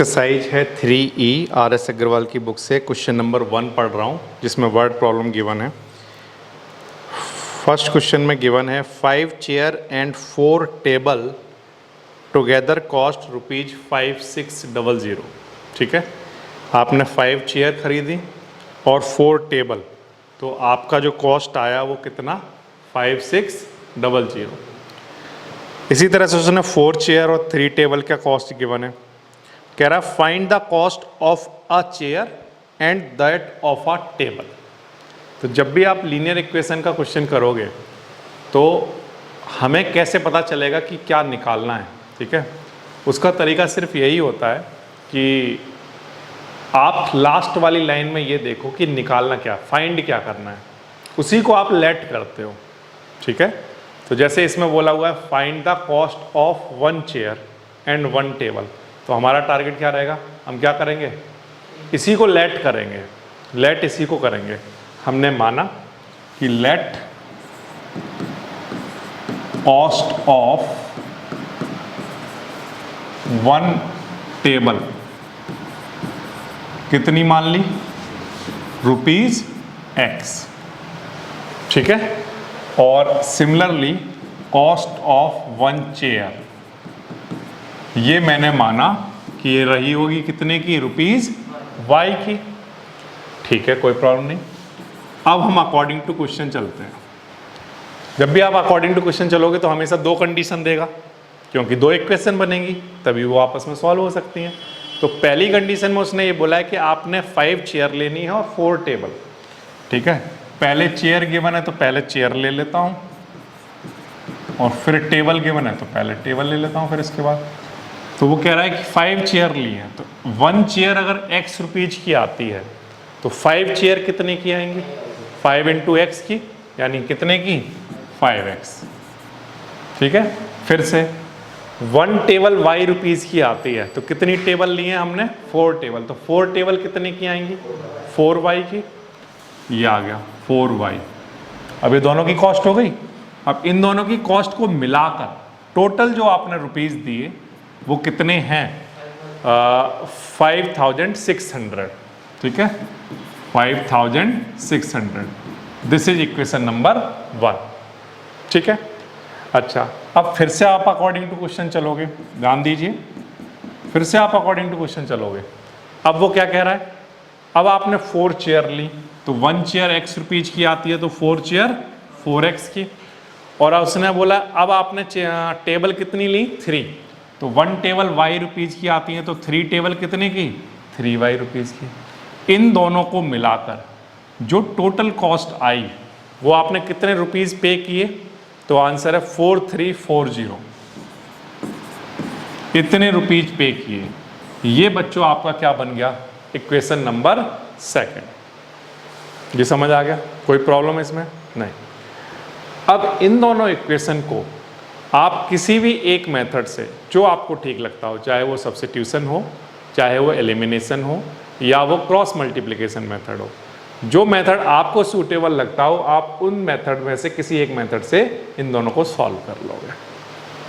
Exercise है 3E RS Agarwal की book से क्वेश्चन नंबर 1 पढ़ रहा हूँ जिसमें वर्ड प्रॉब्लम गिवन है। फर्स्ट क्वेश्चन में गिवन है 5 chair and 4 table together cost ₹5600। ठीक है, आपने 5 चेयर खरीदी और 4 टेबल, तो आपका जो कॉस्ट आया वो कितना 5600। इसी तरह से उसने 4 चेयर और 3 टेबल का कॉस्ट गिवन है। कह रहा find the cost of a chair and that of a table. तो जब भी आप लीनियर इक्वेशन का क्वेश्चन करोगे तो हमें कैसे पता चलेगा कि क्या निकालना है। ठीक है, उसका तरीका सिर्फ यही होता है कि आप लास्ट वाली लाइन में ये देखो कि निकालना क्या, फाइंड क्या करना है, उसी को आप लेट करते हो। ठीक है, तो जैसे इसमें बोला हुआ है find the cost of 1 chair and 1 table, तो हमारा टारगेट क्या रहेगा, हम क्या करेंगे, इसी को लेट करेंगे, लेट इसी को करेंगे। हमने माना कि लेट कॉस्ट ऑफ 1 टेबल कितनी मान ली, ₹X। ठीक है, और सिमिलरली कॉस्ट ऑफ 1 चेयर, ये मैंने माना कि ये रही होगी कितने की, ₹Y की। ठीक है, कोई प्रॉब्लम नहीं। अब हम अकॉर्डिंग टू क्वेश्चन चलते हैं। जब भी आप अकॉर्डिंग टू क्वेश्चन चलोगे तो हमेशा 2 कंडीशन देगा, क्योंकि 2 इक्वेशन बनेंगी तभी वो आपस में सॉल्व हो सकती हैं। तो पहली कंडीशन में उसने ये बोला है कि आपने 5 चेयर लेनी है और 4 टेबल। ठीक है, पहले चेयर गिवन है तो पहले चेयर ले लेता हूँ, और फिर टेबल गिवन है तो पहले टेबल ले लेता हूँ फिर इसके बाद। तो वो कह रहा है कि 5 चेयर ली है, तो 1 चेयर अगर ₹X की आती है तो 5 चेयर कितने की आएंगी, 5 × X की, यानी कितने की, 5X। ठीक है, फिर से 1 टेबल ₹Y की आती है, तो कितनी टेबल ली है हमने, 4 टेबल, तो 4 टेबल कितने की आएंगी, 4Y की। ये आ गया 4Y। अब ये दोनों की कॉस्ट हो गई। अब इन दोनों की कॉस्ट को मिलाकर टोटल जो आपने रुपीस दिए वो कितने हैं, 5600। ठीक है, 5600। This is equation number 1। ठीक है, अच्छा, अब फिर से आप अकॉर्डिंग टू क्वेश्चन चलोगे, ध्यान दीजिए, फिर से आप अकॉर्डिंग टू क्वेश्चन चलोगे। अब वो क्या कह रहा है, अब आपने 4 चेयर ली, तो 1 चेयर ₹X की आती है, तो 4 चेयर 4X की। और उसने बोला अब आपने टेबल कितनी ली, 3, तो 1 टेबल ₹Y की आती है, तो 3 टेबल कितने की, 3Y की। इन दोनों को मिलाकर जो टोटल कॉस्ट आई वो आपने कितने रुपीस पे किए, तो आंसर है 4340। इतने रुपीज पे किए। ये बच्चों आपका क्या बन गया, इक्वेशन नंबर 2। ये समझ आ गया, कोई प्रॉब्लम है इसमें नहीं। अब इन दोनों इक्वेशन को आप किसी भी एक मेथड से जो आपको ठीक लगता हो, चाहे वो सब्स्टिट्यूशन हो, चाहे वो एलिमिनेशन हो, या वो क्रॉस मल्टीप्लिकेशन मेथड हो, जो मेथड आपको सूटेबल लगता हो आप उन मेथड में से किसी एक मेथड से इन दोनों को सॉल्व कर लोगे।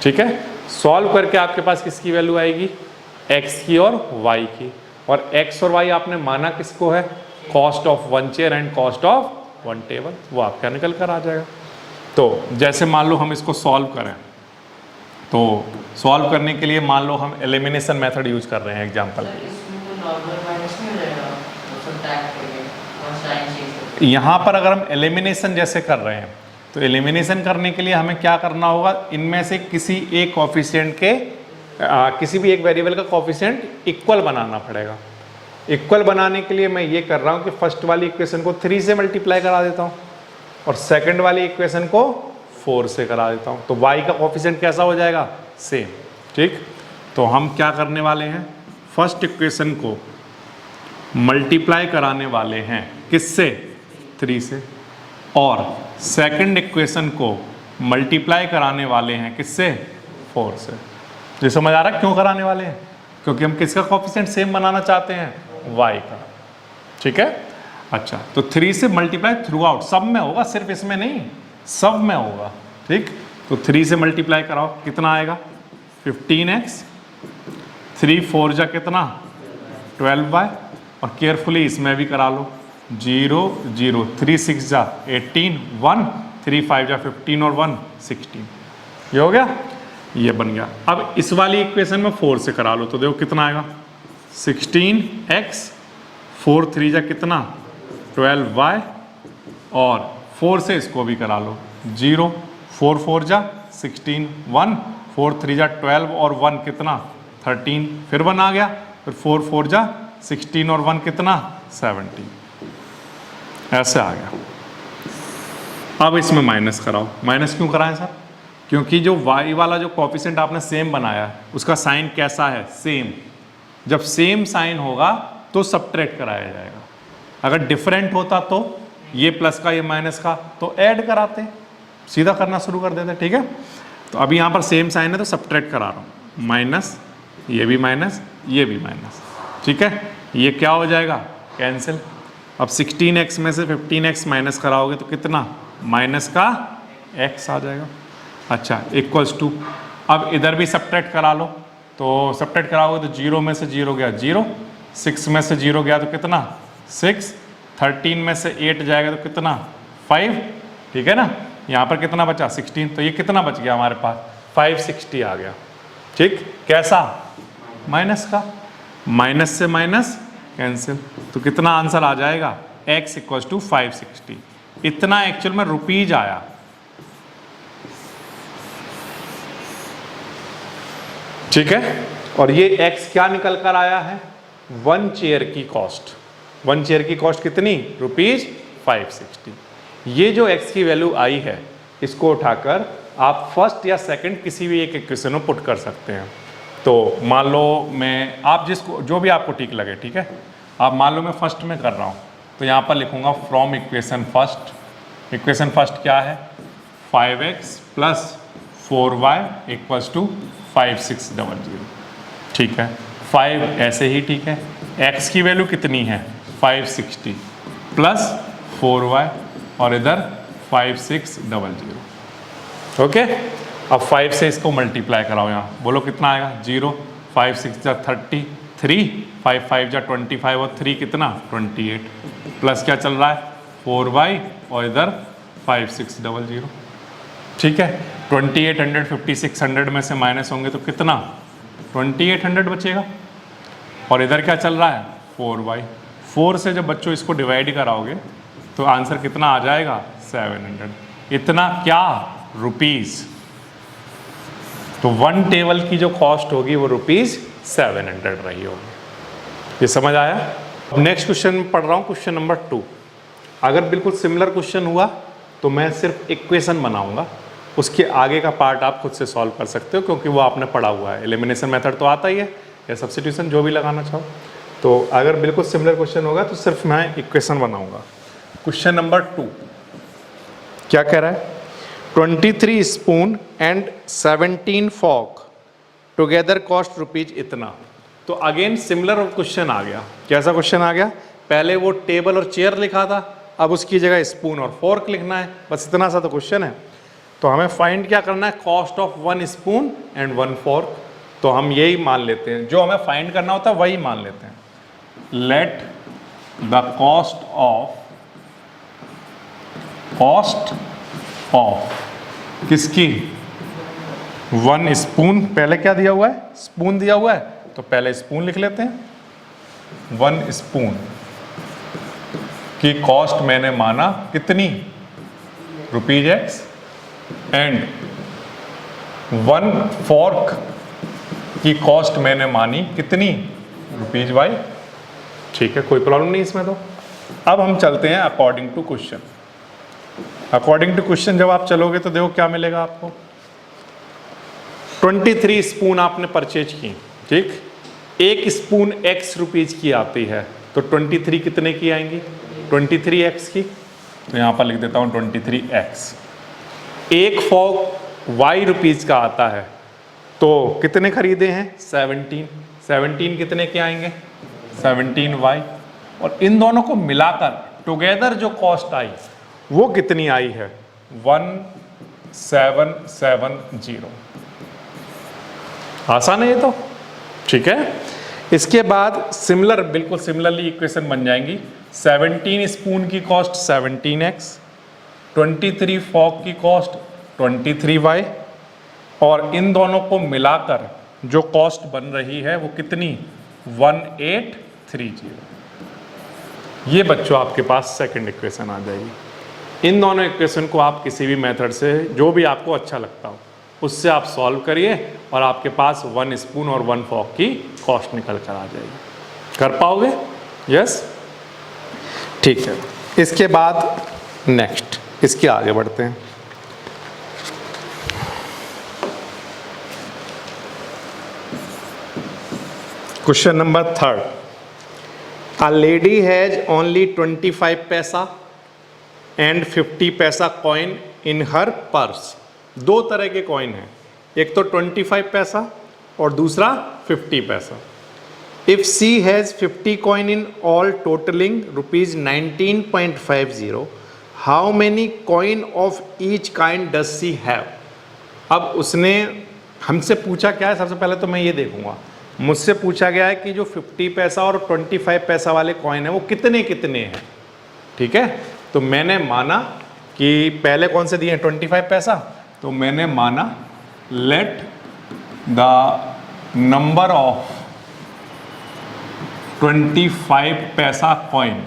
ठीक है, सॉल्व करके आपके पास किसकी वैल्यू आएगी, X की और Y की। और X और Y आपने माना किसको है, cost of 1 chair and cost of 1 table, वो आपका निकल कर आ जाएगा। तो जैसे मान लो हम इसको सॉल्व करें, तो सॉल्व करने के लिए मान लो हम एलिमिनेशन मेथड यूज कर रहे हैं एग्जाम्पल के लिए। यहाँ पर अगर हम एलिमिनेशन जैसे कर रहे हैं तो एलिमिनेशन करने के लिए हमें क्या करना होगा, इनमें से किसी एक कोफिशिएंट के किसी भी एक वेरिएबल का कोफिशिएंट इक्वल बनाना पड़ेगा। इक्वल बनाने के लिए मैं ये कर रहा हूँ कि फर्स्ट वाली इक्वेशन को 3 से मल्टीप्लाई करा देता हूँ और सेकंड वाली इक्वेशन को 4 से करा देता हूँ, तो y का कोफिशिएंट कैसा हो जाएगा, सेम। ठीक, तो हम क्या करने वाले हैं, फर्स्ट इक्वेशन को मल्टीप्लाई कराने वाले हैं किससे, 3 से, और सेकंड इक्वेशन को मल्टीप्लाई कराने वाले हैं किससे, 4 से। ये समझ आ रहा है क्यों कराने वाले हैं, क्योंकि हम किसका कोफिशिएंट सेम बनाना चाहते हैं, y का। ठीक है, अच्छा, तो 3 से मल्टीप्लाई थ्रू आउट, सब में होगा, सिर्फ इसमें नहीं, सब में होगा। ठीक, तो 3 से मल्टीप्लाई कराओ, कितना आएगा, 15x, 3 4 जा कितना 12y, और केयरफुली इसमें भी करा लो 0 0, 3 6 जा 18, 1 3 5 जा 15 और 1 16, ये हो गया, ये बन गया। अब इस वाली इक्वेशन में 4 से करा लो तो देखो कितना आएगा 16x, 4 3 जा कितना 12y, और 4 से इसको भी करा लो 0, 4 4 जा 16, 1 4 3 जा 12 और 1 कितना 13, फिर 1 आ गया, फिर 4 4 जा 16 और 1 कितना 17, ऐसे आ गया। अब इसमें माइनस कराओ। माइनस क्यों कराएं सर? क्योंकि जो y वाला जो कोफिशिएंट आपने सेम बनाया है उसका साइन कैसा है, सेम। जब सेम साइन होगा तो सब्ट्रैक्ट कराया जाएगा, अगर डिफरेंट होता तो ये प्लस का ये माइनस का तो ऐड कराते, सीधा करना शुरू कर देते, ठीक है। तो अभी यहाँ पर सेम साइन है तो सब्ट्रैक्ट करा रहा हूँ, माइनस, ये भी माइनस, ये भी माइनस, ठीक है। ये क्या हो जाएगा, कैंसिल। अब 16x में से 15x माइनस कराओगे तो कितना, माइनस का x आ जाएगा। अच्छा, इक्वल्स टू, अब इधर भी सब्ट्रैक्ट करा लो, तो सब्ट्रैक्ट कराओगे तो 0 में से 0 गया 0, 6 में से 0 गया तो कितना 6, 13 में से 8 जाएगा तो कितना 5, ठीक है ना। यहाँ पर कितना बचा 16, तो ये कितना बच गया हमारे पास 560 आ गया, ठीक। कैसा, माइनस का, माइनस से माइनस कैंसिल, तो कितना आंसर आ जाएगा x इक्वल्स टू 560। इतना एक्चुअल में रुपीज आया, ठीक है। और ये x क्या निकल कर आया है, 1 चेयर की कॉस्ट। 1 चेयर की कॉस्ट कितनी, रुपीज 560। ये जो x की वैल्यू आई है इसको उठाकर आप फर्स्ट या सेकंड किसी भी एक इक्वेशन में पुट कर सकते हैं। तो मान लो मैं, आप जिसको जो भी आपको ठीक लगे, ठीक है। आप मान लो मैं फर्स्ट में कर रहा हूँ तो यहाँ पर लिखूंगा from equation first. Equation first क्या है, 5x plus 4y equals to 5600, ठीक है। 5 ऐसे ही ठीक है, x की वैल्यू कितनी है 560 प्लस 4y और इधर 5600, ओके। अब 5 से इसको मल्टीप्लाई कराओ, यहाँ बोलो कितना आएगा 0, 5 6 जा 30, 3 5 5 जा 25 और 3 कितना 28, प्लस क्या चल रहा है 4y और इधर 5600, ठीक है। 2800 5600 में से माइनस होंगे तो कितना 2800 बचेगा, और इधर क्या चल रहा है 4y। 4 से जब बच्चों इसको डिवाइड कराओगे तो आंसर कितना आ जाएगा 700। इतना क्या, रुपीज। तो 1 टेबल की जो कॉस्ट होगी वो रुपीज 700 रही होगी। ये समझ आया। अब नेक्स्ट क्वेश्चन पढ़ रहा हूँ, क्वेश्चन नंबर 2। अगर बिल्कुल सिमिलर क्वेश्चन हुआ तो मैं सिर्फ इक्वेशन बनाऊंगा, उसके आगे का पार्ट आप खुद से सॉल्व कर सकते हो क्योंकि वो आपने पढ़ा हुआ है। एलिमिनेशन मेथड तो आता ही है, या सब्स्टिट्यूशन, जो भी लगाना चाहो। तो अगर बिल्कुल सिमिलर क्वेश्चन होगा तो सिर्फ मैं इक्वेशन बनाऊंगा। क्वेश्चन नंबर 2 क्या कह रहा है, 23 spoon and 17 fork together cost rupees इतना। तो अगेन सिमिलर क्वेश्चन आ गया। कैसा क्वेश्चन आ गया, पहले वो टेबल और चेयर लिखा था, अब उसकी जगह स्पून और फोर्क लिखना है, बस इतना सा तो क्वेश्चन है। तो हमें फाइंड क्या करना है, cost of 1 spoon and 1 fork. तो हम यही मान लेते हैं, जो हमें फाइंड करना होता है वही मान लेते हैं। लेट द कॉस्ट ऑफ किसकी, 1 स्पून, पहले क्या दिया हुआ है स्पून दिया हुआ है, तो पहले स्पून लिख लेते हैं। 1 स्पून की कॉस्ट मैंने माना कितनी, रुपीज x, एंड 1 फोर्क की कॉस्ट मैंने मानी कितनी, रुपीज y, ठीक है, कोई प्रॉब्लम नहीं इसमें। तो अब हम चलते हैं according to question. According to question जब आप चलोगे तो देखो क्या मिलेगा आपको। 23 स्पून आपने परचेज की, ठीक। 1 स्पून x रुपीज की आती है, तो 23 कितने की आएंगी, 23x की। तो यहाँ पर लिख देता हूँ 23x। 1 फोर्क y रुपीज का आता है, तो कितने खरीदे हैं 17। 17 कितने के आएंगे 17y, और इन दोनों को मिलाकर टुगेदर जो कॉस्ट आई वो कितनी आई है 1770। आसान है ये तो, ठीक है। इसके बाद सिमिलर, बिल्कुल सिमिलरली इक्वेशन बन जाएंगी। 17 स्पून की कॉस्ट 17x, 23 फॉक की कॉस्ट 23y, और इन दोनों को मिलाकर जो कॉस्ट बन रही है वो कितनी, 1830। ये बच्चों आपके पास सेकंड इक्वेशन आ जाएगी। इन दोनों इक्वेशन को आप किसी भी मेथड से, जो भी आपको अच्छा लगता हो, उससे आप सॉल्व करिए और आपके पास 1 स्पून और 1 फॉक की कॉस्ट निकल कर आ जाएगी। कर पाओगे? यस, ठीक है। इसके बाद नेक्स्ट, इसके आगे बढ़ते हैं। Question number 3। A lady has only 25 पैसा and 50 पैसा कॉइन in her purse। दो तरह के कॉइन हैं, एक तो 25 पैसा और दूसरा 50 पैसा। If she has 50 coin in all totaling rupees 19.50, how many coin of each kind does she have? अब उसने हमसे पूछा क्या है, सबसे पहले तो मैं ये देखूंगा, मुझसे पूछा गया है कि जो 50 पैसा और 25 पैसा वाले कॉइन है वो कितने कितने हैं। ठीक है, तो मैंने माना कि पहले कौन से दिए हैं, 25 पैसा, तो मैंने माना लेट द नंबर ऑफ 25 पैसा कॉइन,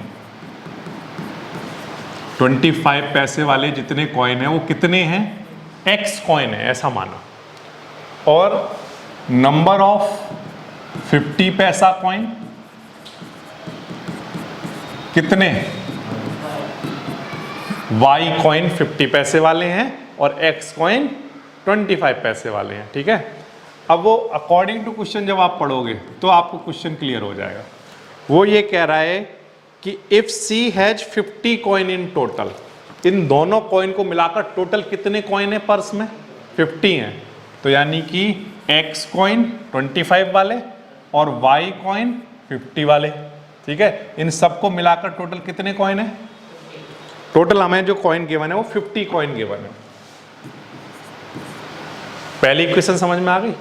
25 पैसे वाले जितने कॉइन हैं वो कितने हैं, x कॉइन है, ऐसा माना। और नंबर ऑफ 50 पैसा कॉइन कितने, y कॉइन 50 पैसे वाले हैं और x कॉइन 25 पैसे वाले हैं। ठीक है, अब वो अकॉर्डिंग टू क्वेश्चन जब आप पढ़ोगे तो आपको क्वेश्चन क्लियर हो जाएगा। वो ये कह रहा है कि if C has 50 coin in total, इन दोनों कॉइन को मिलाकर टोटल कितने कॉइन है पर्स में, 50 हैं। तो यानी कि x कॉइन 25 वाले और y कॉइन 50 वाले। ठीक है, इन सबको मिलाकर टोटल कितने कॉइन है, टोटल हमें जो कॉइन गिवन है वो 50 कॉइन गिवन है। पहली इक्वेशन समझ में आ गई,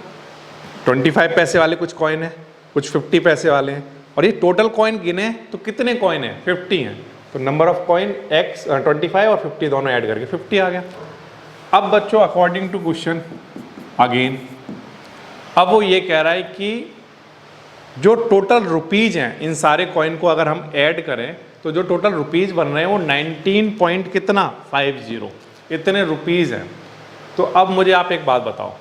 25 पैसे वाले कुछ कॉइन है, कुछ 50 पैसे वाले हैं, और ये टोटल कॉइन गिने तो कितने कॉइन है, 50 हैं। तो नंबर ऑफ कॉइन x 25 और 50 दोनों ऐड करके 50 आ गया। अब बच्चों अकॉर्डिंग टू क्वेश्चन अगेन, अब वो ये कह रहा है कि जो टोटल रुपीज हैं इन सारे कॉइन को अगर हम ऐड करें तो जो टोटल रुपीज बन रहे हैं वो 19 पॉइंट कितना 50 इतने रुपीज हैं। तो अब मुझे आप एक बात बताओ,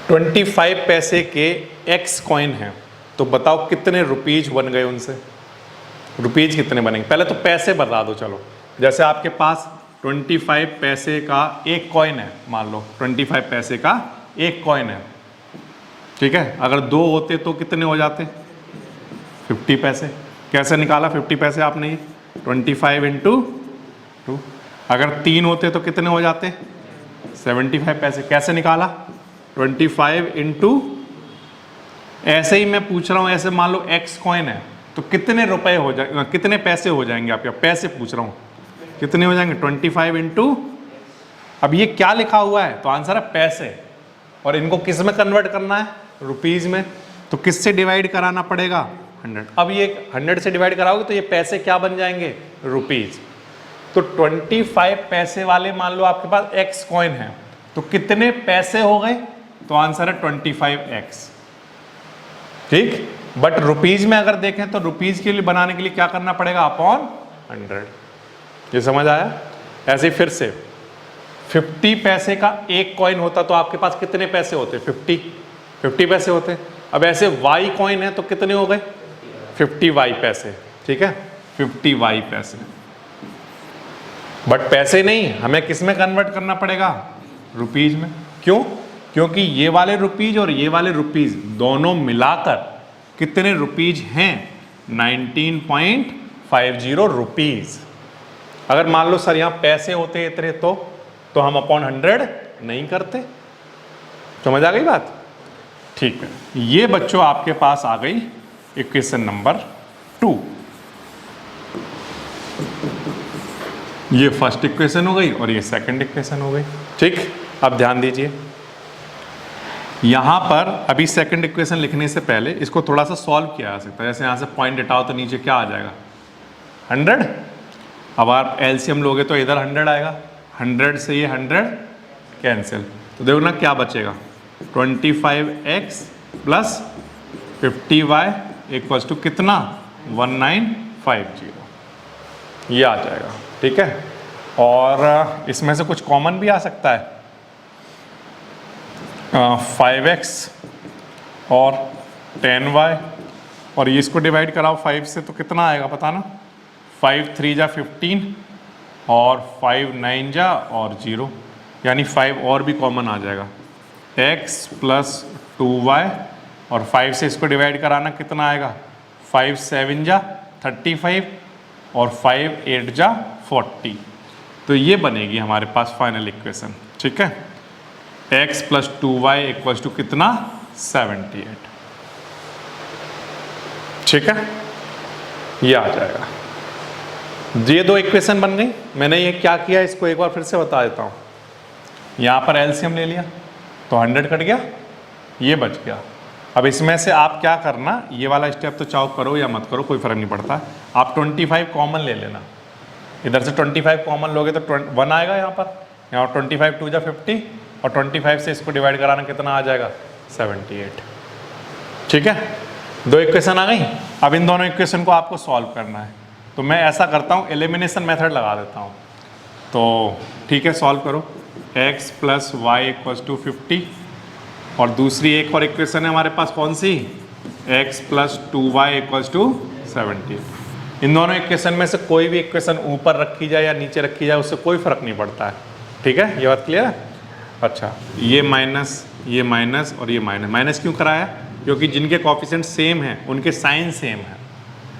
25 पैसे के x कॉइन हैं, तो बताओ कितने रुपीज बन गए उनसे, रुपीज कितने बनेंगे। पहले तो पैसे बता दो, चलो जैसे आपके पास 25 पैसे का एक कॉइन है, मान लो 25 पैसे का एक कॉइन है। ठीक है, अगर 2 होते तो कितने हो जाते, 50 पैसे। कैसे निकाला 50 पैसे आपने, ये 25 इंटू 2। अगर 3 होते तो कितने हो जाते, 75 पैसे। कैसे निकाला, 25 इंटू, ऐसे ही मैं पूछ रहा हूँ, ऐसे मान लो x कॉइन है तो कितने रुपए हो जाएंगे, कितने पैसे हो जाएंगे आपके, पैसे पूछ रहा हूँ कितने हो जाएंगे, 25 इंटू, अब ये क्या लिखा हुआ है तो आंसर है पैसे, और इनको किस में कन्वर्ट करना है, रुपीज में। तो किससे डिवाइड कराना पड़ेगा, 100। अब ये 100 से डिवाइड कराओगे तो ये पैसे क्या बन जाएंगे, रुपीज। तो 25 पैसे वाले मान लो आपके पास x कॉइन है, तो कितने पैसे हो गए, तो आंसर है 25x। ठीक, बट रुपीज में अगर देखें तो रुपीज के लिए बनाने के लिए क्या करना पड़ेगा, अपॉन 100। ये समझ आया। ऐसे ही फिर से 50 पैसे का एक कॉइन होता तो आपके पास कितने पैसे होते, 50 पैसे होते। अब ऐसे y कॉइन है तो कितने हो गए, 50y पैसे। ठीक है, 50y पैसे, बट पैसे नहीं, हमें किस में कन्वर्ट करना पड़ेगा, रुपीज में। क्यों, क्योंकि ये वाले रुपीज और ये वाले रुपीज दोनों मिलाकर कितने रुपीज हैं, 19.50 रुपीज। अगर मान लो सर यहाँ पैसे होते इतने तो हम अपॉन 100 नहीं करते। समझ आ गई बात। ठीक है, ये बच्चों आपके पास आ गई इक्वेशन नंबर 2। ये फर्स्ट इक्वेशन हो गई और ये सेकंड इक्वेशन हो गई। ठीक, अब ध्यान दीजिए, यहाँ पर अभी सेकंड इक्वेशन लिखने से पहले इसको थोड़ा सा सॉल्व किया जा सकता है। जैसे यहाँ से पॉइंट हटाओ तो नीचे क्या आ जाएगा 100। अब आप एलसीएम लोगे तो इधर 100 आएगा, 100 से ये 100 कैंसिल, तो देखो ना क्या बचेगा 25x plus 50y equals to कितना 1950, ये आ जाएगा। ठीक है, और इसमें से कुछ कॉमन भी आ सकता है 5x और 10y, और ये इसको डिवाइड कराओ 5 से तो कितना आएगा पता ना, 5 3 जा 15 और 5 9 जा और 0, यानी 5 और भी कॉमन आ जाएगा x प्लस 2y, और 5 से इसको डिवाइड कराना कितना आएगा 5 7 जा 35 और 5 8 जा 40, तो ये बनेगी हमारे पास फाइनल इक्वेशन। ठीक है, x plus 2y equals to कितना 78। ठीक है, ये आ जाएगा। ये दो इक्वेशन बन गई। मैंने ये क्या किया इसको एक बार फिर से बता देता हूँ। यहाँ पर एलसीएम ले लिया तो 100 कट गया, ये बच गया। अब इसमें से आप क्या करना, ये वाला स्टेप तो चाहो करो या मत करो कोई फर्क नहीं पड़ता, आप 25 कॉमन ले लेना। इधर से 25 कॉमन लोगे तो 1 आएगा यहाँ पर, यहाँ 25 2 जा 50 और 25 से इसको डिवाइड कराना कितना आ जाएगा 78। ठीक है, दो इक्वेशन आ गई। अब इन दोनों इक्वेशन को आपको सॉल्व करना है, तो मैं ऐसा करता हूँ एलिमिनेशन मेथड लगा देता हूँ। तो ठीक है, सॉल्व करो। x plus y equals to 50, और दूसरी एक और इक्वेशन है हमारे पास कौन सी, x plus 2y equals to 70। इन दोनों इक्वेशन में से कोई भी इक्वेशन ऊपर रखी जाए या नीचे रखी जाए उससे कोई फर्क नहीं पड़ता है। ठीक है, ये बात क्लियर है। अच्छा, ये माइनस और ये माइनस, माइनस क्यों कराया, क्योंकि जिनके कोफिशिएंट सेम हैं उनके साइन सेम है।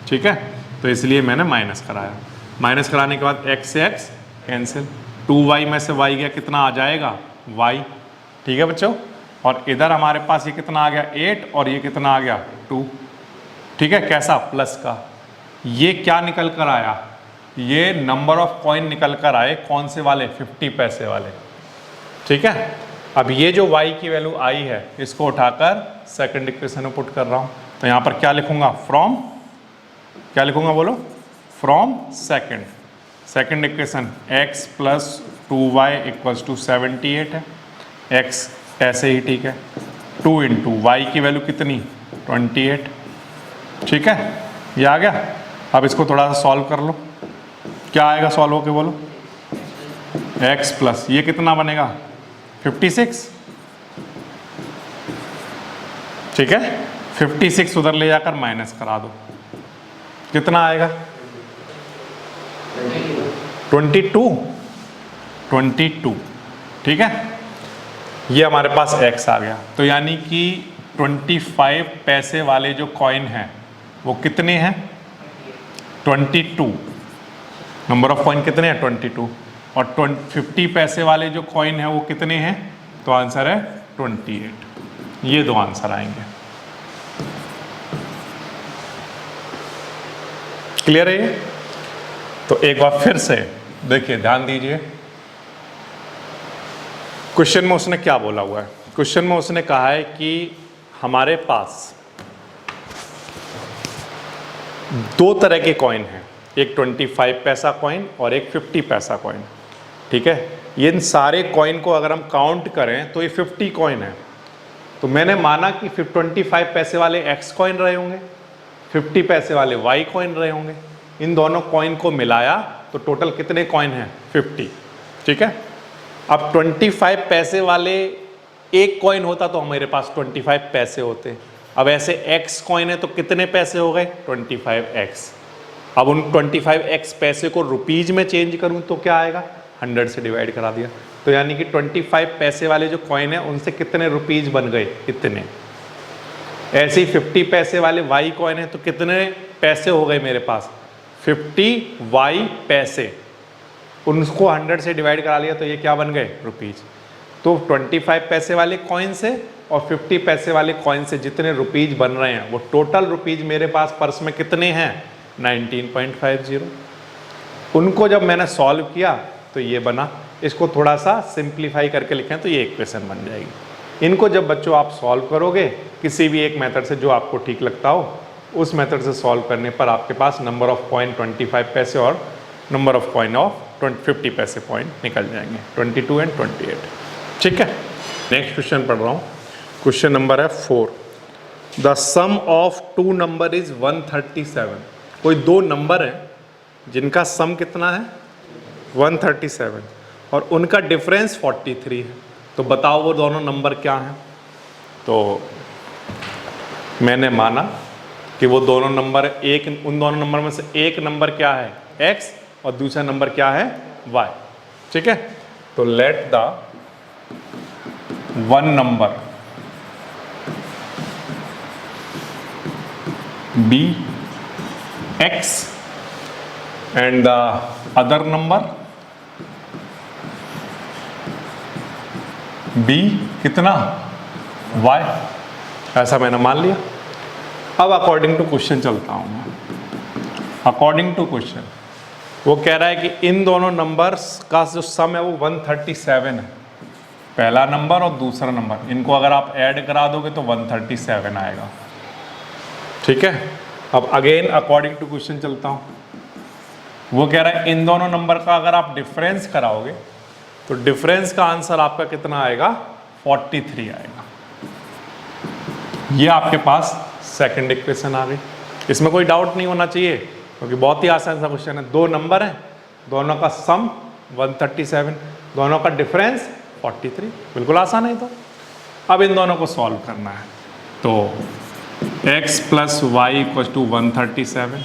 ठीक है, तो इसलिए मैंने माइनस कराया। माइनस कराने के बाद x से x कैंसिल, 2y में से y गया कितना आ जाएगा y। ठीक है बच्चों, और इधर हमारे पास ये कितना आ गया 8 और ये कितना आ गया 2। ठीक है, कैसा प्लस का, ये क्या निकल कर आया, ये नंबर ऑफ कॉइन निकल कर आए, कौन से वाले 50 पैसे वाले। ठीक है, अब ये जो y की वैल्यू आई है इसको उठाकर सेकंड इक्वेशन में पुट कर रहा हूँ, तो यहाँ पर क्या लिखूंगा फ्रॉम, क्या लिखूंगा बोलो, from second equation x plus 2y equals to 78 है, x ऐसे ही ठीक है, 2 इंटू वाई की वैल्यू कितनी 28। ठीक है, ये आ गया। अब इसको थोड़ा सा सॉल्व कर लो, क्या आएगा सॉल्व होके बोलो, x प्लस ये कितना बनेगा 56। ठीक है, 56 उधर ले जाकर माइनस करा दो, कितना आएगा 22। ठीक है, ये हमारे पास x आ गया। तो यानी कि 25 पैसे वाले जो कॉइन हैं वो कितने हैं 22, नंबर ऑफ कॉइन कितने हैं 22, और 50 पैसे वाले जो कॉइन है वो कितने हैं, तो आंसर है 28। ये दो आंसर आएंगे। क्लियर है ये? तो एक बार फिर से देखिए, ध्यान दीजिए, क्वेश्चन में उसने क्या बोला हुआ है। क्वेश्चन में उसने कहा है कि हमारे पास दो तरह के कॉइन हैं, एक 25 पैसा कॉइन और एक 50 पैसा कॉइन। ठीक है, ये इन सारे कॉइन को अगर हम काउंट करें तो ये 50 कॉइन है। तो मैंने माना कि 25 पैसे वाले x कॉइन रहे होंगे, 50 पैसे वाले y कॉइन रहे होंगे। इन दोनों कॉइन को मिलाया तो टोटल कितने कॉइन हैं 50। ठीक है, अब 25 पैसे वाले एक कॉइन होता तो हमारे पास 25 पैसे होते। अब ऐसे x कॉइन है तो कितने पैसे हो गए 25x। अब उन 25x पैसे को रुपीज में चेंज करूं तो क्या आएगा, 100 से डिवाइड करा दिया। तो यानी कि 25 पैसे वाले जो कॉइन है उनसे कितने रुपीज बन गए, इतने। ऐसे ही 50 पैसे वाले y कॉइन है तो कितने पैसे हो गए मेरे पास 50y पैसे, उनको 100 से डिवाइड करा लिया तो ये क्या बन गए रुपीज। तो 25 पैसे वाले कॉइन से और 50 पैसे वाले कॉइन से जितने रुपीज बन रहे हैं वो टोटल रुपीज मेरे पास पर्स में कितने हैं 19.50। उनको जब मैंने सॉल्व किया तो ये बना। इसको थोड़ा सा सिंप्लीफाई करके लिखें तो ये इक्वेशन बन जाएगी। इनको जब बच्चों आप सॉल्व करोगे किसी भी एक मेथड से जो आपको ठीक लगता हो, उस मेथड से सॉल्व करने पर आपके पास नंबर ऑफ कॉइन 25 पैसे और नंबर ऑफ कॉइन ऑफ 50 पैसे पॉइंट निकल जाएंगे, 22 एंड 28। ठीक है, नेक्स्ट क्वेश्चन पढ़ रहा हूँ। क्वेश्चन नंबर है 4। The sum of two number is 137। कोई दो नंबर है जिनका सम कितना है 137 और उनका डिफरेंस 43 है। तो बताओ वो दोनों नंबर क्या हैं। तो मैंने माना कि वो दोनों नंबर उन दोनों नंबर में से एक नंबर क्या है x और दूसरा नंबर क्या है y। ठीक है, तो let the one number be x and the other number b कितना y, ऐसा मैंने मान लिया। अब अकॉर्डिंग टू क्वेश्चन चलता हूं मैं। अकॉर्डिंग टू क्वेश्चन वो कह रहा है कि इन दोनों नंबर्स का जो सम है वो 137 है, पहला नंबर और दूसरा नंबर, इनको अगर आप ऐड करा दोगे तो 137 आएगा। ठीक है, अब अगेन अकॉर्डिंग टू क्वेश्चन चलता हूं। वो कह रहा है इन दोनों नंबर का अगर आप डिफरेंस कराओगे तो डिफरेंस का आंसर आपका कितना आएगा 43 आएगा। ये आपके पास सेकंड इक्वेशन आ गई। इसमें कोई डाउट नहीं होना चाहिए क्योंकि बहुत ही आसान सा क्वेश्चन है। दो नंबर हैं, दोनों का सम 137, दोनों का डिफरेंस 43, बिल्कुल आसान है। तो अब इन दोनों को सॉल्व करना है। तो x plus y equal to 137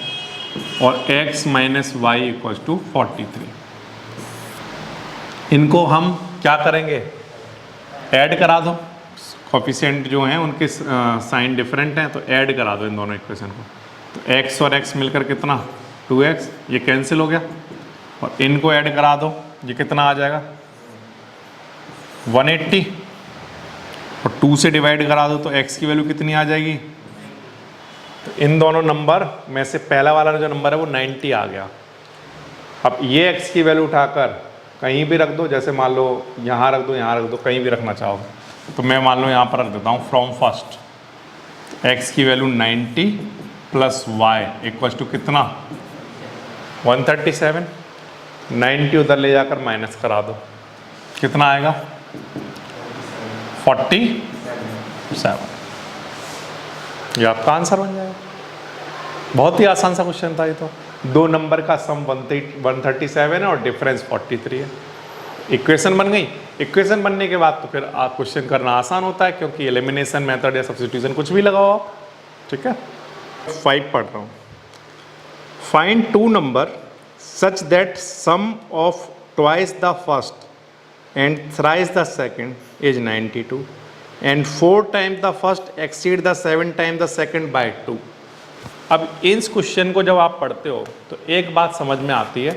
और x minus y equal to 43। इनको हम क्या करेंगे, ऐड करा दो। कोफिशिएंट जो हैं उनके साइन डिफरेंट हैं तो ऐड करा दो इन दोनों इक्वेशन को। तो x और x मिलकर कितना 2x, ये कैंसिल हो गया। और इनको ऐड करा दो, ये कितना आ जाएगा 180 और 2 से डिवाइड करा दो तो x की वैल्यू कितनी आ जाएगी। तो इन दोनों नंबर में से पहला वाला जो नंबर है वो 90 आ गया। अब ये x की वैल्यू उठाकर कहीं भी रख दो, जैसे मान लो यहाँ रख दो, यहाँ रख दो, कहीं भी रखना चाहो तो मैं मान लो यहाँ पर रख देता हूँ फ्रॉम फर्स्ट। x की value 90 plus y equal to कितना 137। 90 उधर ले जाकर माइनस करा दो, कितना आएगा 47। ये आपका आंसर बन जाएगा। बहुत ही आसान सा क्वेश्चन था ये तो। दो नंबर का सम 137 है और डिफरेंस 43 है। इक्वेशन बन गई। इक्वेशन बनने के बाद तो फिर आप क्वेश्चन करना आसान होता है क्योंकि एलिमिनेशन मेथड या सब्स्टिट्यूशन कुछ भी लगाओ आप। ठीक है, 5 पढ़ रहा हूँ। Find two number such that sum of twice the first and thrice the second is 92 and 4 times the first exceed the 7 times the second by 2। अब इस क्वेश्चन को जब आप पढ़ते हो तो एक बात समझ में आती है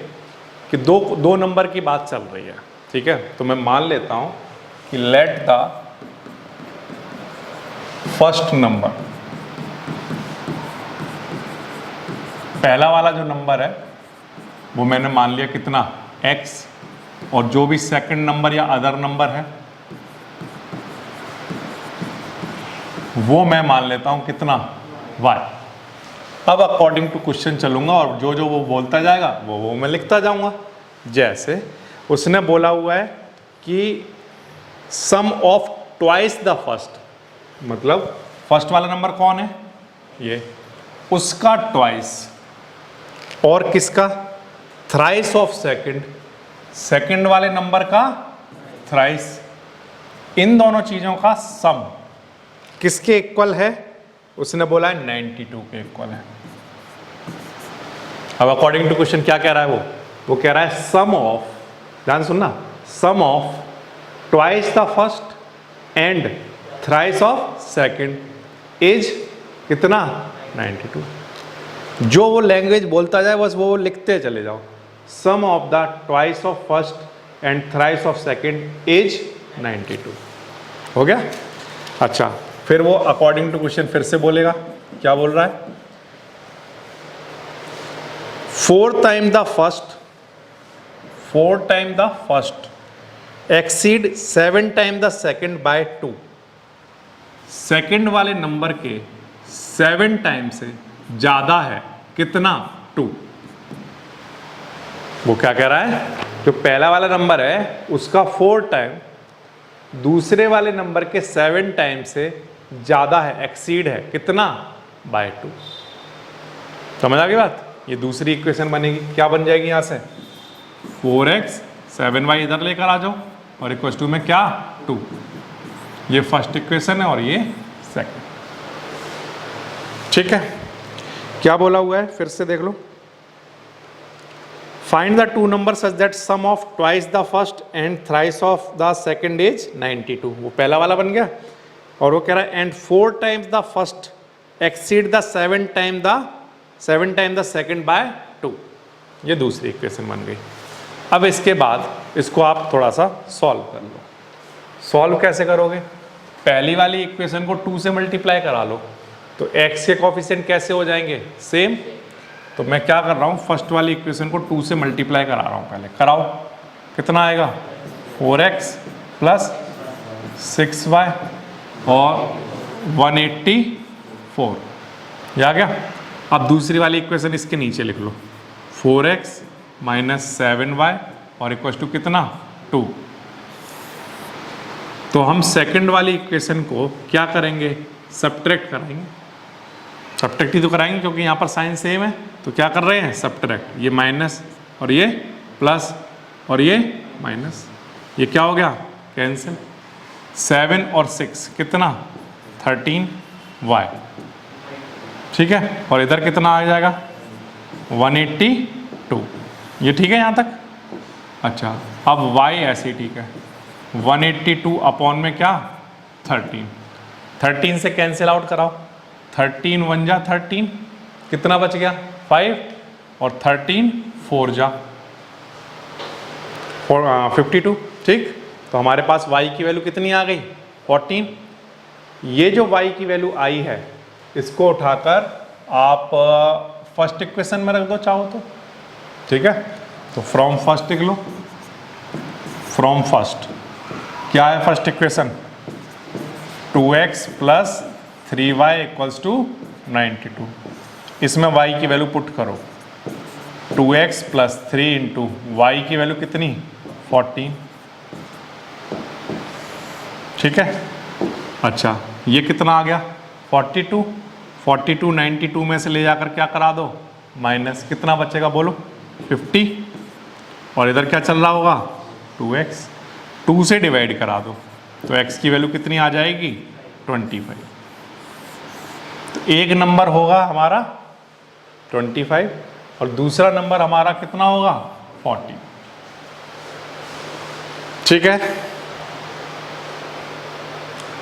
कि दो नंबर की बात चल रही है। ठीक है, तो मैं मान लेता हूं कि लेट द फर्स्ट नंबर, पहला वाला जो नंबर है वो मैंने मान लिया कितना x, और जो भी सेकंड नंबर या अदर नंबर है वो मैं मान लेता हूं कितना y। अब अकॉर्डिंग टू क्वेश्चन चलूंगा और जो जो वो बोलता जाएगा वो मैं लिखता जाऊंगा। जैसे उसने बोला हुआ है कि सम ऑफ ट्वाइस द फर्स्ट, मतलब फर्स्ट वाला नंबर कौन है ये, उसका ट्वाइस, और किसका थ्राइस ऑफ सेकंड, सेकंड वाले नंबर का थ्राइस। इन दोनों चीजों का सम किसके इक्वल है, उसने बोला है 92 के इक्वल है। अब अकॉर्डिंग टू क्वेश्चन क्या कह रहा है वो कह रहा है सम ऑफ, ध्यान सुनना, sum of twice the first and thrice of second is कितना 92। जो वो लैंग्वेज बोलता जाए बस वो लिखते चले जाओ। Sum of the twice of first and thrice of second is 92। हो गया। अच्छा, फिर वो अकॉर्डिंग टू क्वेश्चन फिर से बोलेगा, क्या बोल रहा है, 4 time the first exceed 7 time the second by 2। Second वाले नंबर के 7 टाइम से ज्यादा है कितना? 2। वो क्या कह रहा है? जो पहला वाला नंबर है उसका 4 टाइम दूसरे वाले नंबर के 7 टाइम से ज्यादा है, एक्सीड है कितना? बाय 2। समझ आ गई बात? ये दूसरी इक्वेशन बनेगी, क्या बन जाएगी यहां से? 4x 7y इधर लेकर आ जाओ और इक्वल टू में क्या? 2। ये फर्स्ट इक्वेशन है और ये सेकंड। ठीक है, क्या बोला हुआ है फिर से देख लो। Find the two number such that sum of twice the first and thrice of the second is 92। वो पहला वाला बन गया और वो कह रहा है and 4 times the first exceed the 7 time the second by 2। ये दूसरी इक्वेशन बन गई। अब इसके बाद इसको आप थोड़ा सा सॉल्व कर लो। सॉल्व कैसे करोगे? पहली वाली इक्वेशन को 2 से मल्टीप्लाई करा लो तो x के कोफिशिएंट कैसे हो जाएंगे? सेम। तो मैं क्या कर रहा हूँ, फर्स्ट वाली इक्वेशन को 2 से मल्टीप्लाई करा रहा हूँ। पहले कराओ, कितना आएगा? 4x प्लस 6y और 184। ये आ गया। अब दूसरी वाली इक्वेशन इसके नीचे लिख लो, 4x माइनस 7y और इक्वल टू कितना? 2। तो हम सेकंड वाली इक्वेशन को क्या करेंगे? सब्ट्रैक्ट कराएंगे। सब्ट्रैक्ट ही तो कराएंगे क्योंकि यहाँ पर साइन सेम है। तो क्या कर रहे हैं? सब्ट्रैक्ट। ये माइनस और ये प्लस और ये माइनस, ये क्या हो गया? कैंसिल। 7 और 6 कितना? 13y। ठीक है, और इधर कितना आ जाएगा? 182। ये ठीक है यहाँ तक? अच्छा, अब y ऐसे ही ठीक है। 182 अपॉन में क्या? 13। 13 से कैंसिल आउट कराओ। 13 1 जा 13, कितना बच गया? 5 और 13 4 जा 52। ठीक, तो हमारे पास y की वैल्यू कितनी आ गई? 14। ये जो y की वैल्यू आई है इसको उठाकर आप फर्स्ट इक्वेशन में रख दो चाहो तो। ठीक है, तो फ्रॉम फर्स्ट लिख लो। फ्रॉम फर्स्ट क्या है first equation? 2x plus 3y equals to 92। इसमें y की वैल्यू पुट करो। 2x प्लस 3 इंटू वाई की वैल्यू कितनी? 14। ठीक है, अच्छा ये कितना आ गया? 42। 42 92 में से ले जाकर क्या करा दो? माइनस, कितना बचेगा बोलो? 50। और इधर क्या चल रहा होगा? 2x। 2 से डिवाइड करा दो तो x की वैल्यू कितनी आ जाएगी? 25। तो एक नंबर होगा हमारा 25 और दूसरा नंबर हमारा कितना होगा? 40। ठीक है,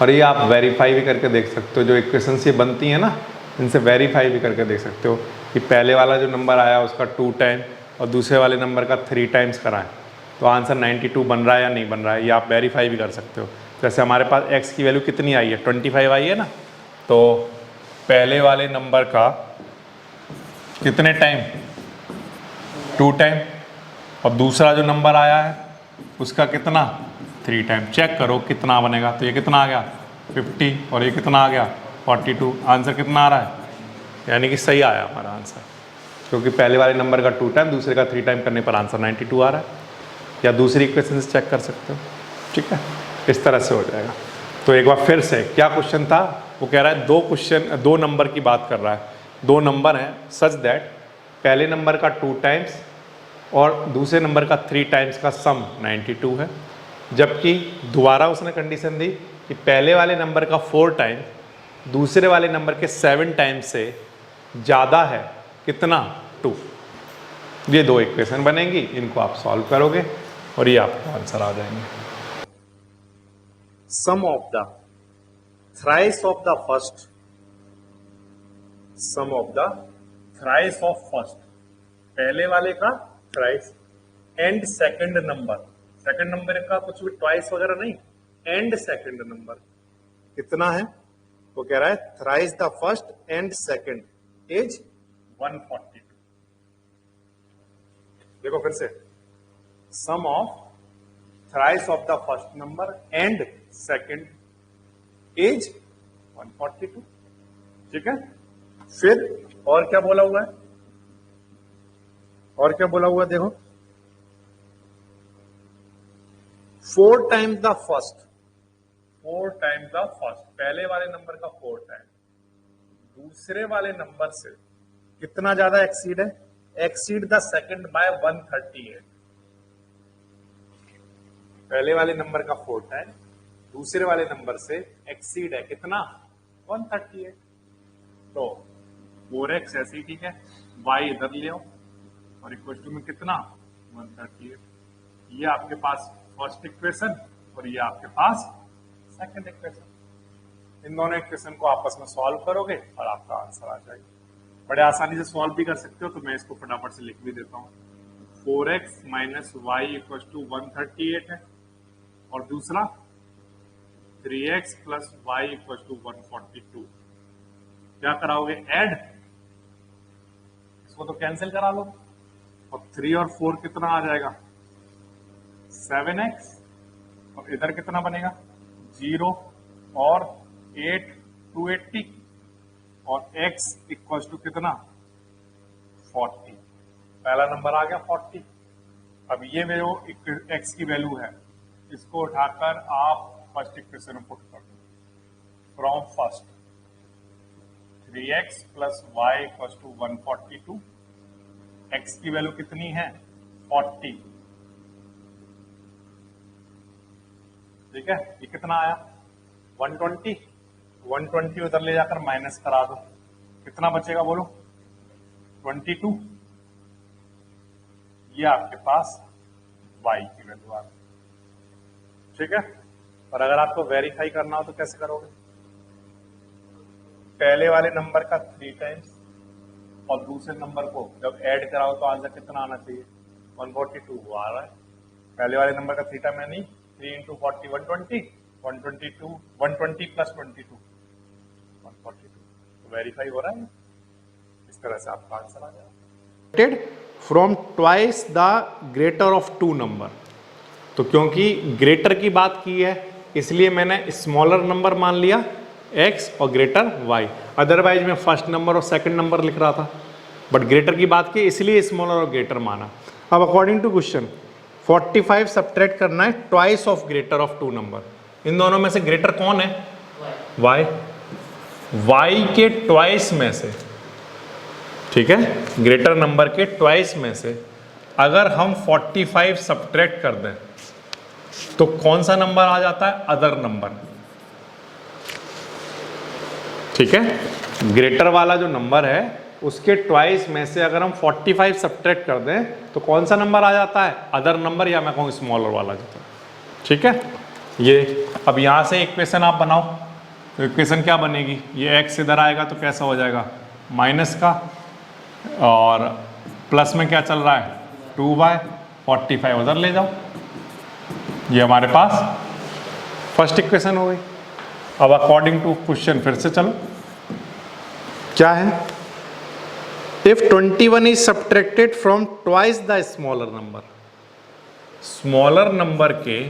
और ये आप वेरीफाई भी करके देख सकते हो। जो इक्वेशंस ये बनती हैं ना, इनसे वेरीफाई भी करके देख सकते हो कि पहले वाला जो नंबर आया उसका 2 टाइम और दूसरे वाले नंबर का 3 टाइम्स कराएं तो आंसर 92 बन रहा है या नहीं बन रहा है, ये आप वेरीफाई भी कर सकते हो। जैसे हमारे पास x की वैल्यू कितनी आई है? 25 आई है ना, तो पहले वाले नंबर का कितने टाइम? 2 टाइम। और दूसरा जो नंबर आया है उसका कितना? 3 टाइम। चेक करो कितना बनेगा। तो ये कितना आ गया? 50 और ये कितना आ गया? 42। आंसर कितना आ रहा है? यानी कि सही आया हमारा आंसर, क्योंकि पहले वाले नंबर का 2 टाइम दूसरे का 3 टाइम करने पर आंसर 92 आ रहा है। या दूसरी इक्वेशन से चेक कर सकते हो। ठीक है, इस तरह से हो जाएगा। तो एक बार फिर से क्या क्वेश्चन था? वो कह रहा है 2 नंबर की बात कर रहा है। 2 नंबर हैं सच दैट पहले नंबर का 2 टाइम्स और दूसरे नंबर का 3 टाइम्स का सम 92 है। जबकि दोबारा उसने कंडीशन दी कि पहले वाले नंबर का 4 टाइम दूसरे वाले नंबर के 7 टाइम से ज़्यादा है कितना? 2। ये 2 इक्वेशन बनेंगी, इनको आप सॉल्व करोगे और ये आपका आंसर आ जाएंगे। Sum of the thrice of the first, sum of the thrice of first, पहले वाले का थ्राइस, एंड सेकंड नंबर का कुछ भी ट्वाइस वगैरह नहीं, एंड सेकंड नंबर कितना है? वो कह रहा है thrice the first and second is 142। देखो फिर से, sum of thrice of the first number and second is 142। ठीक है, फिर और क्या बोला हुआ है, और क्या बोला हुआ है देखो, 4 times the first, 4 times the first, पहले वाले नंबर का 4 टाइम दूसरे वाले नंबर से कितना ज्यादा एक्सीड है, एक्सीड द सेकंड बाय 138। पहले वाले नंबर का 4 टाइम दूसरे वाले नंबर से एक्सीड है कितना, 138। तो 4x ऐसे ही ठीक है, y इधर ले आओ और इक्वल टू में कितना, 138। ये आपके पास फर्स्ट इक्वेशन और ये आपके पास सेकंड इक्वेशन। इन दोनों इक्वेशन को आपस में सॉल्व करोगे और आपका आंसर आ जाएगा। बड़े आसानी से सॉल्व भी कर सकते हो, तो मैं इसको फटाफट से लिख भी देता हूँ। 4x minus y equal to 138 है और दूसरा 3x plus y equal to 142। क्या कराओगे, ऐड, इसको तो कैंसिल करा लो और 3 और 4 कितना आ जाएगा, 7x और इधर कितना बनेगा 0 और 8 280 और x इक्वल टू कितना 40। पहला नंबर आ गया 40। अब ये जो x की वैल्यू है इसको उठाकर आप फर्स्ट इक्वेशन में पुट कर दो। From first 3x plus y equal to 142, x की वैल्यू कितनी है 40। ठीक है, ये कितना आया 120, 120 उधर ले जाकर माइनस करा दो, कितना बचेगा बोलो 22। ये आपके पास y की वैल्यू आ गई। ठीक है, और अगर आपको वेरीफाई करना हो तो कैसे करोगे, पहले वाले नंबर का 3 टाइम्स और दूसरे नंबर को जब ऐड कराओ तो आंसर कितना आना चाहिए 142 वो आ रहा है। पहले वाले नंबर का 3 टाइम यानी 3 इंटू 40 120, 122 120 प्लस 22 142, तो वेरीफाई हो रहा है। इस तरह से आपका आंसर आ जाएगा। From twice the greater of 2 number, तो क्योंकि ग्रेटर की बात की है इसलिए मैंने स्मॉलर नंबर मान लिया x और ग्रेटर y, अदरवाइज मैं फर्स्ट नंबर और सेकंड नंबर लिख रहा था, बट ग्रेटर की बात की इसलिए स्मॉलर और ग्रेटर माना। अब अकॉर्डिंग टू क्वेश्चन 45 सब्ट्रैक्ट करना है twice of greater of 2 number. इन दोनों में से ग्रेटर कौन है y, y के ट्वाइस में से, ठीक है, ग्रेटर नंबर के ट्वाइस में से अगर हम 45 सब्ट्रैक्ट कर दें तो कौन सा नंबर आ जाता है, अदर नंबर। ठीक है, ग्रेटर वाला जो नंबर है उसके ट्वाइस में से अगर हम 45 सब्ट्रैक्ट कर दें तो कौन सा नंबर आ जाता है, अदर नंबर, या मैं कहूँ स्मॉलर वाला जाता है। ठीक है, ये अब यहां से इक्वेशन आप बनाओ, तो इक्वेशन क्या बनेगी, ये x इधर आएगा तो कैसा हो जाएगा माइनस का, और प्लस में क्या चल रहा है 2y, 45 उधर ले जाओ, ये हमारे पास फर्स्ट इक्वेशन हो गई। अब अकॉर्डिंग टू क्वेश्चन फिर से चलो, क्या है, if 21 is subtracted from twice the smaller number, smaller number के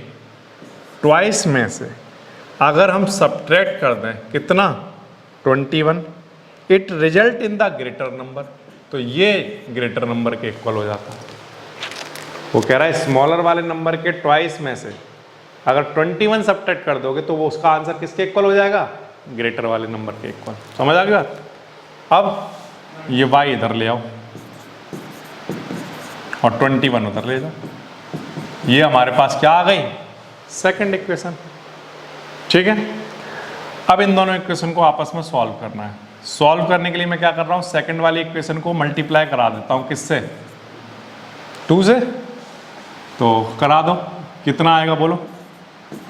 ट्वाइस में से अगर हम सब्ट्रैक्ट कर दें कितना 21, it result in the greater number, तो ये ग्रेटर नंबर के इक्वल हो जाता है। वो कह रहा है स्मॉलर वाले नंबर के ट्वाइस में से अगर 21 सब्ट्रैक्ट कर दोगे तो वो उसका आंसर किसके इक्वल हो जाएगा, ग्रेटर वाले नंबर के इक्वल। समझ आ गई बात। अब ये y इधर ले आओ और 21 उधर ले जाओ, ये हमारे पास क्या आ गई, सेकंड इक्वेशन। ठीक है, अब इन दोनों इक्वेशन को आपस में सॉल्व करना है। सॉल्व करने के लिए मैं क्या कर रहा हूँ, सेकंड वाली इक्वेशन को मल्टीप्लाई करा देता हूँ, किससे, 2 से, तो करा दो, कितना आएगा बोलो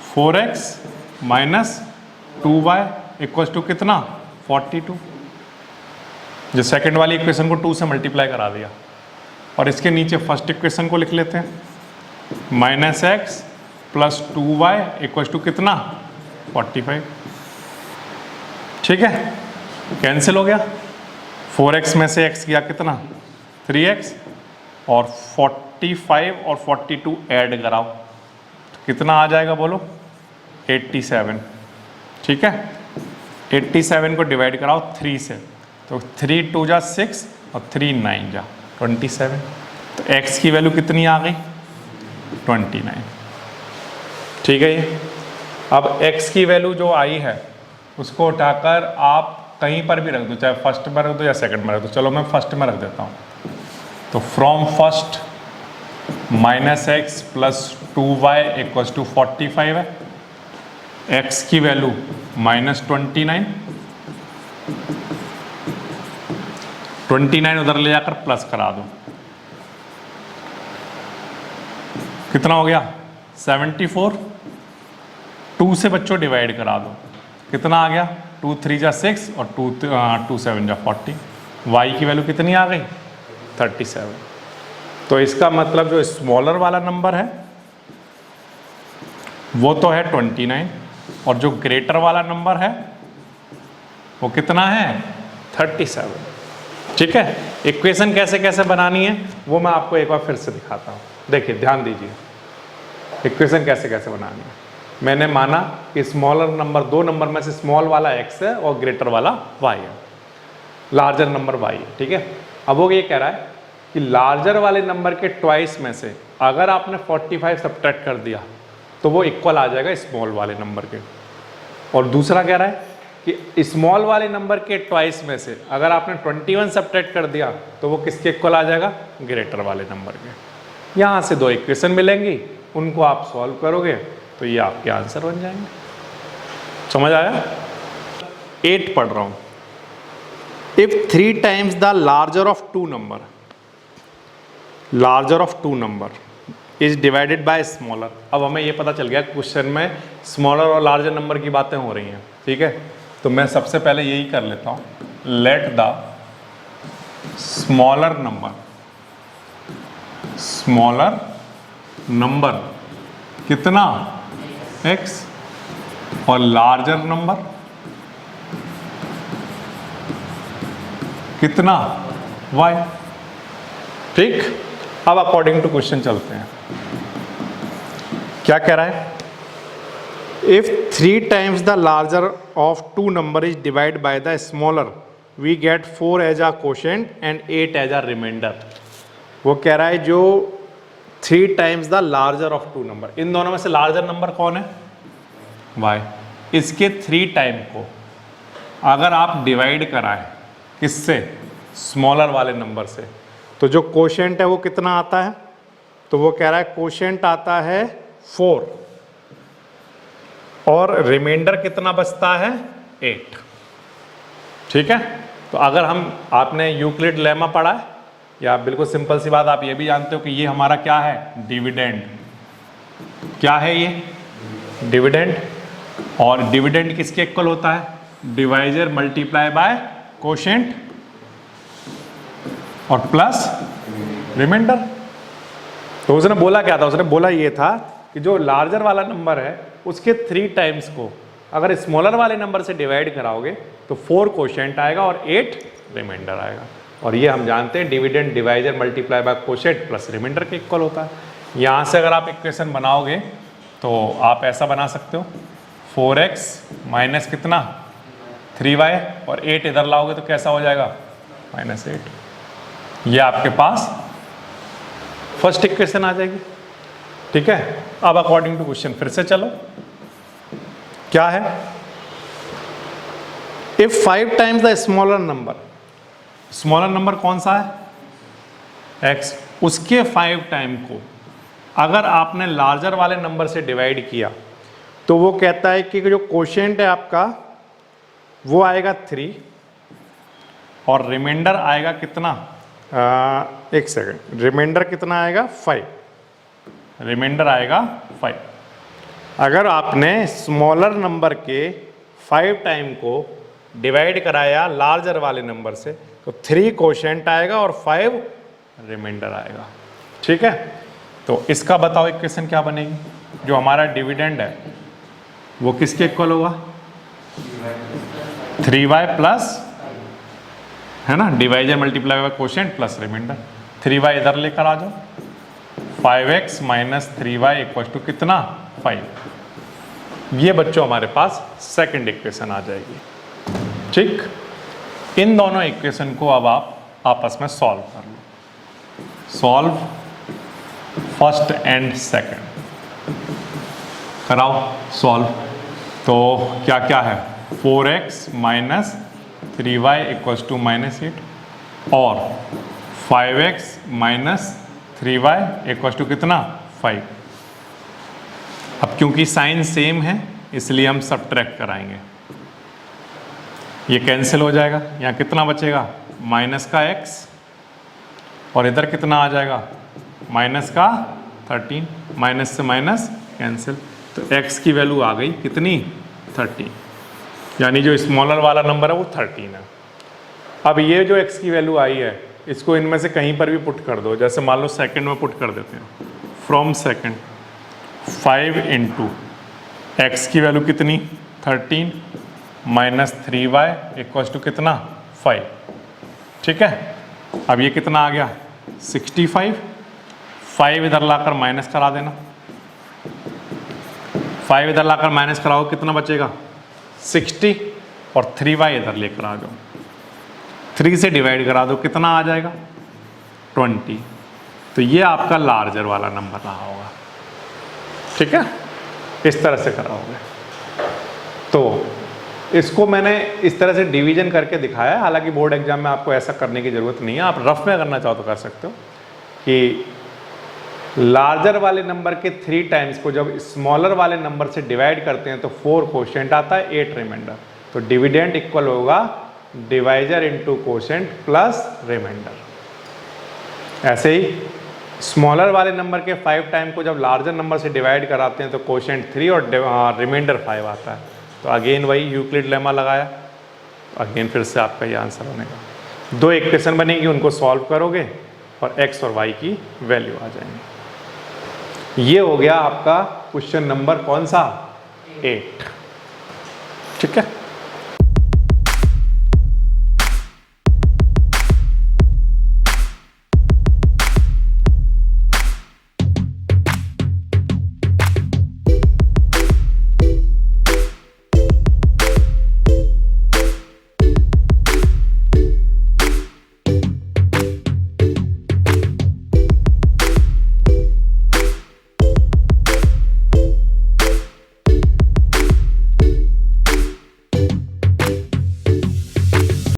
4x minus 2y equal to कितना 42। जो सेकंड वाली इक्वेशन को 2 से मल्टीप्लाई करा दिया, और इसके नीचे फर्स्ट इक्वेशन को लिख लेते हैं, minus x plus 2y equal to कितना 45। ठीक है, कैंसिल हो गया, 4x में से x गया कितना 3x, और 45 और 42 ऐड कराओ तो कितना आ जाएगा बोलो 87। ठीक है, 87 को डिवाइड कराओ 3 से, तो 3 2 जा 6 और 3 9 जा 27। तो x की वैल्यू कितनी आ गई? 29। ठीक है। ये अब x की वैल्यू जो आई है उसको उठाकर आप कहीं पर भी रख दो, चाहे फर्स्ट में रख दो या सेकंड में रख दो। चलो मैं फर्स्ट में रख देता हूँ। तो फ्रॉम फर्स्ट -x + 2y = 45 है। x की वैल्यू -29, 29 उधर ले जाकर प्लस करा दो, कितना हो गया? 74। 2 से बच्चों डिवाइड करा दो, कितना आ गया? 2 3 जा 6 और 2 7 जा 40। y की वैल्यू कितनी आ गई? 37। तो इसका मतलब जो स्मॉलर वाला नंबर है वो तो है 29, और जो ग्रेटर वाला नंबर है वो कितना है? 37। ठीक है। इक्वेशन कैसे कैसे बनानी है वो मैं आपको एक बार फिर से दिखाता हूँ। देखिए ध्यान दीजिए, इक्वेशन कैसे कैसे बनानी है। मैंने माना कि स्मॉलर नंबर, दो नंबर में से स्मॉल वाला x है और ग्रेटर वाला y है, लार्जर नंबर y है। ठीक है। अब वो ये कह रहा है कि लार्जर वाले नंबर के ट्वाइस में से अगर आपने 45 सब्ट्रैक्ट कर दिया तो वो इक्वल आ जाएगा स्मॉल वाले नंबर के। और दूसरा कह रहा है कि स्मॉल वाले नंबर के ट्वाइस में से अगर आपने 21 सब्ट्रैक्ट कर दिया तो वो किसके इक्वल आ जाएगा? ग्रेटर वाले नंबर के। यहाँ से दो इक्वेशन मिलेंगी, उनको आप सॉल्व करोगे तो ये आपके आंसर बन जाएंगे। समझ आया? 8 पढ़ रहा हूँ। If 3 times the larger of two number is divided by smaller. अब हमें ये पता चल गया क्वेश्चन में स्मॉलर और लार्जर नंबर की बातें हो रही हैं। ठीक है। तो मैं सबसे पहले यही कर लेता हूँ, लेट द स्मॉलर नंबर कितना? x और लार्जर नंबर कितना? y। ठीक। अब अकॉर्डिंग टू क्वेश्चन चलते हैं। क्या कह रहा है? If 3 times the larger of two number is divide by the smaller we get 4 as a quotient and 8 as a reminder. वो कह रहा है जो 3 times the larger of two number, इन दोनों में से लार्जर नंबर कौन है? y। इसके 3 टाइम को अगर आप डिवाइड कराएं किससे? स्मॉलर वाले नंबर से, तो जो कोशेंट है वो कितना आता है? तो वो कह रहा है कोशेंट आता है 4 और रिमाइंडर कितना बचता है? 8। ठीक है। तो अगर आपने यूक्लिड लेमा पढ़ा है, या बिल्कुल सिंपल सी बात आप ये भी जानते हो कि ये हमारा क्या है? डिविडेंड। क्या है ये? डिविडेंड। और डिविडेंड किसके इक्वल होता है? डिवाइजर मल्टीप्लाई बाय कोशेंट और प्लस रिमाइंडर। तो उसने बोला क्या था? उसने बोला ये था कि जो लार्जर वाला नंबर है उसके 3 टाइम्स को अगर स्मॉलर वाले नंबर से डिवाइड कराओगे तो 4 कोशेंट आएगा और 8 रिमाइंडर आएगा। और ये हम जानते हैं dividend divisor multiply by quotient plus remainder के इक्वल होता है। यहाँ से अगर आप इक्वेशन बनाओगे तो आप ऐसा बना सकते हो, 4x माइनस कितना? 3y और 8 इधर लाओगे तो कैसा हो जाएगा? -8। ये आपके पास फर्स्ट इक्वेशन आ जाएगी। ठीक है। अब अकॉर्डिंग टू क्वेश्चन फिर से चलो, क्या है? If 5 times the smaller number कौन सा है? x। उसके 5 टाइम को अगर आपने लार्जर वाले नंबर से डिवाइड किया तो वो कहता है कि जो कोशेंट है आपका वो आएगा 3 और रिमाइंडर आएगा कितना? एक सेकंड, रिमाइंडर कितना आएगा? 5। रिमाइंडर आएगा 5। अगर आपने स्मॉलर नंबर के 5 टाइम को डिवाइड कराया लार्जर वाले नंबर से तो 3 कोशेंट आएगा और 5 रिमाइंडर आएगा। ठीक है। तो इसका बताओ इक्वेशन क्या बनेगी? जो हमारा डिविडेंड है वो किसके इक्वल होगा? 3y प्लस, है ना, divisor multiply by quotient plus remainder. 3y इधर लेकर आ जाओ, 5x minus 3y equal to कितना? 5। ये बच्चों हमारे पास सेकंड इक्वेशन आ जाएगी। ठीक, इन दोनों इक्वेशन को अब आप आपस में सॉल्व कर लो। सॉल्व फर्स्ट एंड सेकंड कराओ सॉल्व। तो क्या क्या है, 4x minus 3y equals to -8 और 5x minus 3y equals to कितना 5। अब क्योंकि साइन सेम है इसलिए हम सब्ट्रैक्ट कराएंगे, ये कैंसिल हो जाएगा। यहाँ कितना बचेगा, माइनस का x और इधर कितना आ जाएगा, माइनस का 13, माइनस से माइनस कैंसिल, तो x की वैल्यू आ गई कितनी 13, यानी जो स्मॉलर वाला नंबर है वो 13 है। अब ये जो x की वैल्यू आई है इसको इनमें से कहीं पर भी पुट कर दो, जैसे मान लो सेकंड में पुट कर देते हैं, फ्रॉम सेकंड 5 इंटू एक्स की वैल्यू कितनी 13 माइनस 3y इक्वल्स टू कितना 5। ठीक है, अब ये कितना आ गया 65, 5 इधर लाकर माइनस करा देना, 5 इधर लाकर माइनस कराओ कितना बचेगा 60 और 3y इधर लेकर आ जाओ, 3 से डिवाइड करा दो कितना आ जाएगा 20। तो ये आपका लार्जर वाला नंबर रहा होगा। ठीक है, इस तरह से कराओगे। तो इसको मैंने इस तरह से डिवीजन करके दिखाया है, हालांकि बोर्ड एग्जाम में आपको ऐसा करने की ज़रूरत नहीं है, आप रफ में करना चाहो तो कर सकते हो कि लार्जर वाले नंबर के 3 टाइम्स को जब स्मॉलर वाले नंबर से डिवाइड करते हैं तो 4 कोशेंट आता है, 8 रिमाइंडर। तो डिविडेंड इक्वल होगा divisor into quotient plus remainder. ऐसे ही स्मॉलर वाले नंबर के 5 टाइम को जब लार्जर नंबर से डिवाइड कराते हैं तो कोशेंट 3 और रिमाइंडर 5 आता है। तो अगेन वही यूक्लिड लेमा लगाया, तो अगेन फिर से आपका ये आंसर बनेगा। 2 इक्वेशन बनेगी, उनको सॉल्व करोगे और x और y की वैल्यू आ जाएंगी। ये हो गया आपका क्वेश्चन नंबर कौन सा 8। ठीक है।